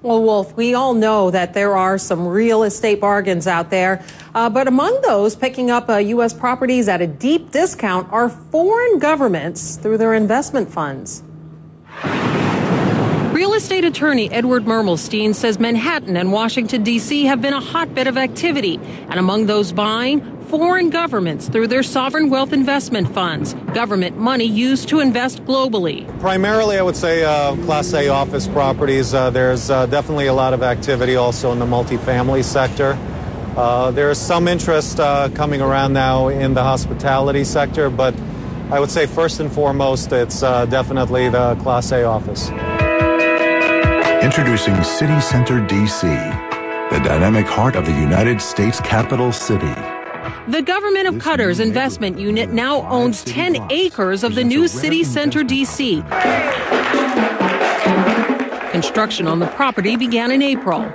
Well, Wolf, we all know that there are some real estate bargains out there, but among those picking up U.S. properties at a deep discount are foreign governments through their investment funds. Real estate attorney Edward Mermelstein says Manhattan and Washington, D.C. have been a hotbed of activity, and among those buying, foreign governments through their sovereign wealth investment funds, government money used to invest globally. Primarily, I would say Class A office properties. There's definitely a lot of activity also in the multifamily sector. There is some interest coming around now in the hospitality sector, but I would say first and foremost, it's definitely the Class A office. Introducing City Center DC, the dynamic heart of the United States capital city. The government of Qatar's investment unit now owns 10 acres of the new City Center DC. Construction on the property began in April.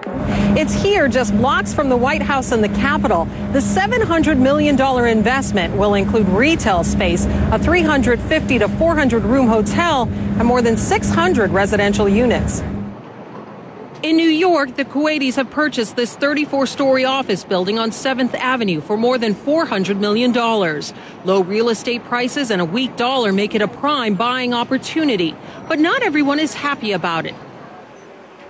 It's here, just blocks from the White House and the Capitol. The $700 million investment will include retail space, a 350 to 400 room hotel, and more than 600 residential units. In New York, the Kuwaitis have purchased this 34-story office building on 7th Avenue for more than $400 million. Low real estate prices and a weak dollar make it a prime buying opportunity, but not everyone is happy about it.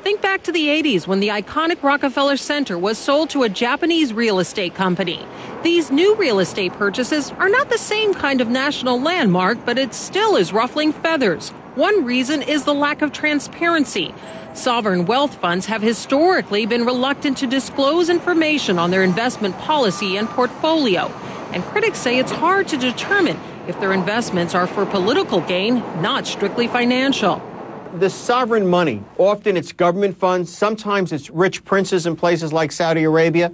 Think back to the 80s when the iconic Rockefeller Center was sold to a Japanese real estate company. These new real estate purchases are not the same kind of national landmark, but it still is ruffling feathers. One reason is the lack of transparency. Sovereign wealth funds have historically been reluctant to disclose information on their investment policy and portfolio. And critics say it's hard to determine if their investments are for political gain, not strictly financial. The sovereign money, often it's government funds, sometimes it's rich princes in places like Saudi Arabia.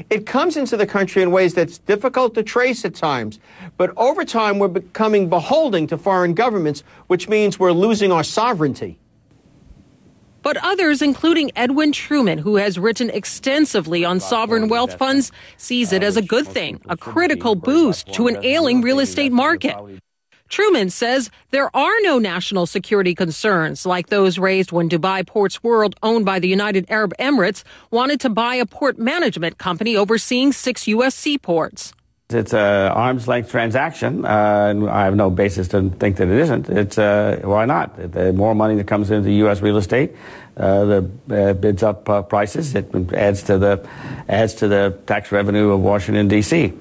It comes into the country in ways that's difficult to trace at times. But over time, we're becoming beholden to foreign governments, which means we're losing our sovereignty. But others, including Edwin Truman, who has written extensively on sovereign wealth funds, sees it as a good thing, a critical boost to an ailing real estate market. Truman says there are no national security concerns like those raised when Dubai Ports World, owned by the United Arab Emirates, wanted to buy a port management company overseeing 6 U.S. seaports. It's an arm's-length transaction, and I have no basis to think that it isn't. It's why not? The more money that comes into U.S. real estate, bids up prices. It adds to the tax revenue of Washington, D.C.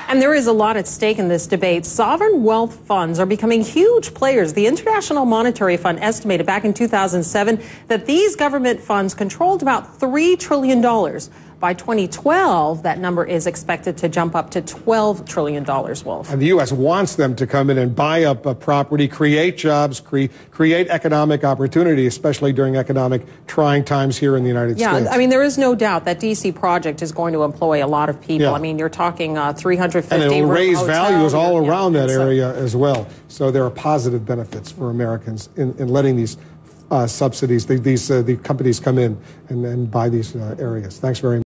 And there is a lot at stake in this debate. Sovereign wealth funds are becoming huge players. The International Monetary Fund estimated back in 2007 that these government funds controlled about $3 trillion. By 2012, that number is expected to jump up to $12 trillion, Wolf. And the U.S. wants them to come in and buy up a property, create jobs, create economic opportunity, especially during economic trying times here in the United States. Yeah, I mean, there is no doubt that D.C. project is going to employ a lot of people. Yeah. I mean, you're talking 350 and it will raise hotel, values all around that area as well. So there are positive benefits for Americans in letting these subsidies, the companies come in and buy these areas. Thanks very much.